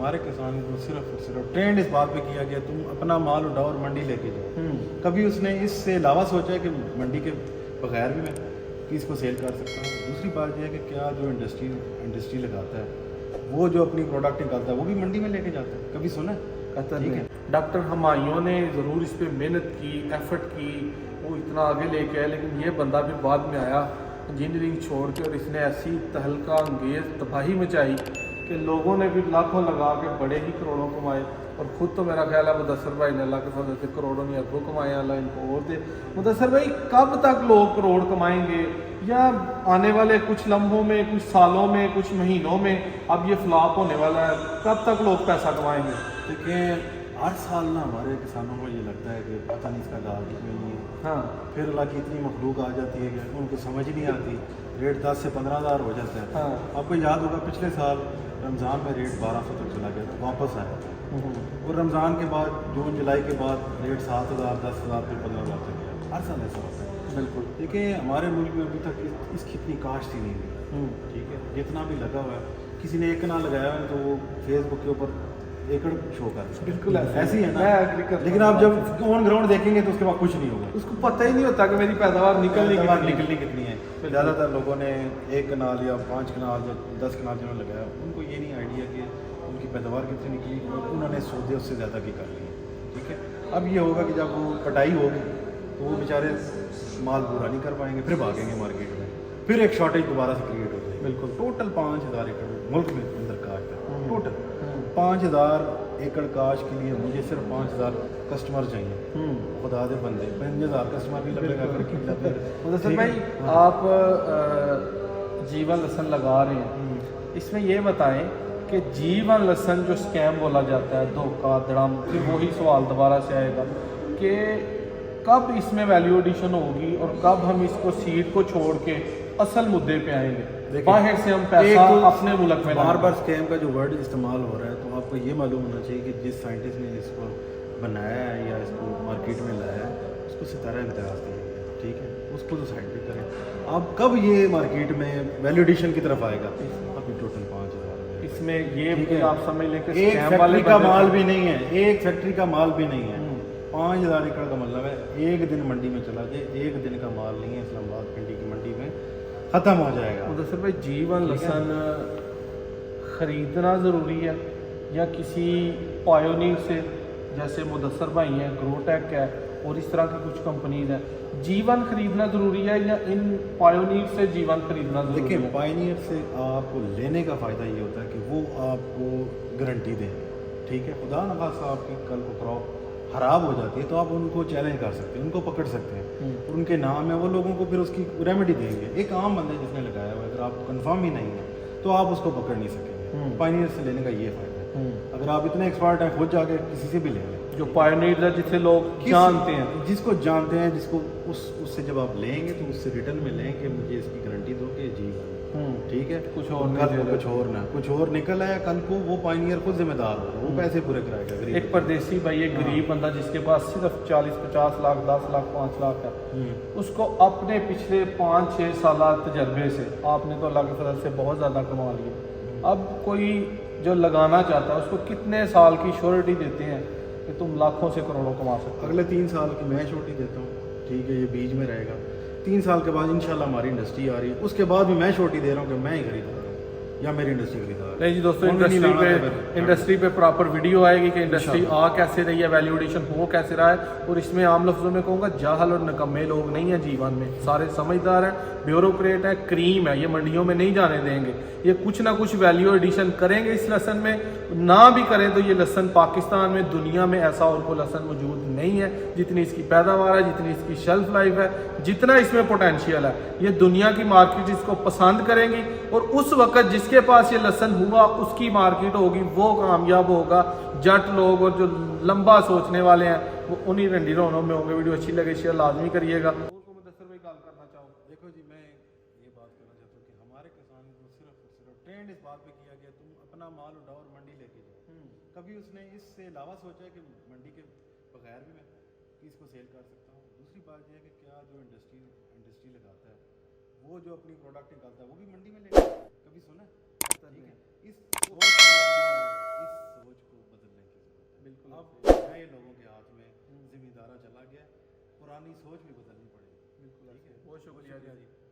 हमारे किसान को सिर्फ और सिर्फ ट्रेंड इस बात पे किया गया तुम अपना माल उठाओ और मंडी लेके जाओ। कभी उसने इससे अलावा सोचा है कि मंडी के बगैर भी मैं इसको सेल कर सकता हूँ। दूसरी बात यह है कि क्या जो इंडस्ट्री लगाता है वो जो अपनी प्रोडक्ट निकालता है वो भी मंडी में लेके जाता है, कभी सुना है? ठीक है, डॉक्टर हमायूं ने ज़रूर इस पर मेहनत की, एफर्ट की, वो इतना आगे लेके आया, लेकिन ये बंदा भी बाद में आया इंजीनियरिंग छोड़ के और इसने ऐसी तहलका अंगेज तबाही मचाई कि लोगों ने भी लाखों लगा के बड़े ही करोड़ों कमाए। और ख़ुद तो मेरा ख्याल है मुदस्सर भाई ने अल्लाह के फजल से करोड़ों नहीं अरबों कमाए, अल्लाह इनको और दे। मुदस्सर भाई कब तक लोग करोड़ कमाएंगे, या आने वाले कुछ लम्हों में, कुछ सालों में, कुछ महीनों में अब ये फ्लॉप होने वाला है, कब तक लोग पैसा कमाएंगे? देखिए हर साल ना हमारे किसानों को ये लगता है कि पता नहीं इसका लाभ नहीं है। हाँ, फिर अल्लाह की इतनी मखलूक आ जाती है कि उनको समझ ही नहीं आती, रेट 10 से 15 हज़ार हो जाता है। हाँ। आपको याद होगा पिछले साल रमज़ान में रेट 1200 तक चला गया था, वापस आया था। और रमज़ान के बाद जून जुलाई के बाद रेट 7,000 10,000 फिर 15,000 तक गया। हर साल ऐसा होता है। बिल्कुल। देखिए हमारे मुल्क में अभी तक इसकी इतनी काश्त ही नहीं हुई। ठीक है, जितना भी लगा हुआ है, किसी ने एक कनाल लगाया है तो वो फेसबुक के ऊपर एकड़ शो कर, बिल्कुल ऐसी है ना। मैं एग्री करता हूं। लेकिन आप जब ऑन ग्राउंड देखेंगे तो उसके बाद कुछ नहीं होगा, उसको पता ही नहीं होता कि मेरी पैदावार निकलनी कितनी है। ज़्यादातर लोगों ने एक कनाल या 5 कनाल या 10 कनाल जिन्होंने लगाया उनको ये नहीं आइडिया कि उनकी पैदावार कितनी निकली और उन्होंने सौदे उससे ज़्यादा की कर लिए। ठीक है, अब ये होगा कि जब वो कटाई होगी तो वो बेचारे माल पूरा नहीं कर पाएंगे, फिर भागेंगे मार्केट में, फिर एक शॉर्टेज दोबारा से क्रिएट हो जाएगी। बिल्कुल, टोटल 5,000 एकड़ मुल्क में अंदर काश्त है। टोटल 5,000 एकड़ काश्त के लिए मुझे सिर्फ 5,000 कस्टमर चाहिए। खुदा दे बंदे 5,000 कस्टमर भी लगेगा मुदस्सर भाई, आप जीवन लहसन लगा रहे हैं, इसमें ये बताएं कि जीवन लहसन जो स्कैम बोला जाता है, धोखा धड़म, फिर वही सवाल दोबारा से आएगा कि कब इसमें वैल्यू एडिशन होगी और कब हम इसको सीड को छोड़ के असल मुद्दे पे आएंगे, बाहर से हम पैसा अपने मुल्क में। बार बार स्कैम का जो वर्ड इस्तेमाल हो रहा है, तो आपको ये मालूम होना चाहिए कि जिस साइंटिस्ट ने इसको बनाया है या इसको मार्केट में लाया है उसको सितारा इम्तियाज दिया गया। ठीक है, उसको तो साइड पे करें। अब कब ये मार्केट में वैल्यू एडिशन की तरफ आएगा? अभी टोटल 5,000 इसमें ये आप समझ लें कि एक फैक्ट्री का माल भी नहीं है, एक फैक्ट्री का माल भी नहीं है। 5,000 एकड़ का मतलब है एक दिन मंडी में चला जाए, एक दिन का माल नहीं है इस्लामाबाद पिंडी की मंडी में ख़त्म हो जाएगा। मुदस्सर भाई, जीवन लहसन ख़रीदना ज़रूरी है या किसी पायोनियर से, जैसे मुदस्सर भाई हैं, ग्रोटेक है और इस तरह की कुछ कंपनीज हैं, जीवन खरीदना ज़रूरी है या इन पायोनियर से जीवन खरीदना ज़रूरी है? देखिए पायोनियर से आपको लेने का फ़ायदा ये होता है कि वो आपको गारंटी देंगे। ठीक है, खुदा न खास्ता आपकी कल को क्रॉप ख़राब हो जाती है तो आप उनको चैलेंज कर सकते हैं, उनको पकड़ सकते हैं, उनके नाम है, वो लोगों को फिर उसकी रेमेडी देंगे। एक आम बंदे जिसने लगाया हुआ है, अगर आपको कंफर्म ही नहीं है तो आप उसको पकड़ नहीं सकेंगे। पायोनियर से लेने का ये फ़ायदा है। अगर आप इतने एक्सपर्ट हैं, खुद जाके किसी से भी ले लें जो पायोनियर है, जिसे लोग जानते हैं, जिसको जानते हैं, जिसको उससे जब आप लेंगे तो उससे रिटर्न में लें कि मुझे इसकी गारंटी दो कि जी ठीक है, कुछ और कुछ और निकल आया कल को वो पायोनियर खुद जिम्मेदार होगा, वो पैसे पूरे कराएगा। एक परदेसी भाई, एक गरीब बंदा जिसके पास सिर्फ 40-50 लाख, 10 लाख, 5 लाख है, उसको अपने पिछले 5-6 साल तजर्बे से, आपने तो अल्लाह के फजल से बहुत ज़्यादा कमा लिया, अब कोई जो लगाना चाहता है उसको कितने साल की श्योरिटी देते हैं कि तुम लाखों से करोड़ों कमा सकते हो? अगले 3 साल की मैं श्योरिटी देता हूँ। ठीक है, ये बीज में रहेगा, 3 साल के बाद इंशाल्लाह हमारी इंडस्ट्री आ रही है, उसके बाद भी मैं श्योरिटी दे रहा हूँ कि मैं ही खरीदा या मेरी इंडस्ट्री खरीदा। नहीं जी दोस्तों, इंडस्ट्री पे प्रॉपर वीडियो आएगी कि इंडस्ट्री आ कैसे रही है, वैल्यू एडिशन हो कैसे रहा है। और इसमें आम लफ्ज़ों में कहूँगा जाहल और निकम्मे लोग नहीं हैं जीवन में, सारे समझदार हैं, ब्यूरोक्रेट है, क्रीम है, ये मंडियों में नहीं जाने देंगे, ये कुछ ना कुछ वैल्यू एडिशन करेंगे इस लहसन में। ना भी करें तो ये लहसन पाकिस्तान में, दुनिया में ऐसा और कोई लहसन मौजूद नहीं है जितनी इसकी पैदावार है, जितनी इसकी शेल्फ लाइफ है, जितना इसमें पोटेंशियल है। ये दुनिया की मार्केट इसको पसंद करेंगी और उस वक्त जिसके पास ये लहसन हुआ उसकी मार्केट होगी, वो कामयाब होगा। जट लोग और जो लंबा सोचने वाले हैं वो उन्हीं रंडीरों में होंगे। वीडियो अच्छी लगे शेयर लाजमी करिएगा। मुदस्सर भाई कॉल करना चाहूँ। देखो जी, मैं ये बात करना चाहता हूँ कि हमारे किसान को सिर्फ ट्रेंड इस बात पे किया गया तुम अपना माल उठाओ और मंडी लेके जाओ। कभी उसने इससे अलावा सोचा है कि मंडी के बगैर भी मैं इसको सेल कर सकता हूँ। दूसरी बात यह है कि क्या जो इंडस्ट्री लगाता है वो जो अपनी प्रोडक्ट निकालता है वो भी मंडी में लेके, कभी सुना है? ठीक है, इस بالکل اب نئے لوگوں کے ہاتھ میں زمیندارہ چلا گیا، پرانی سوچ بھی بدلنی پڑے گی. بالکل ٹھیک ہے، بہت شکریہ جی.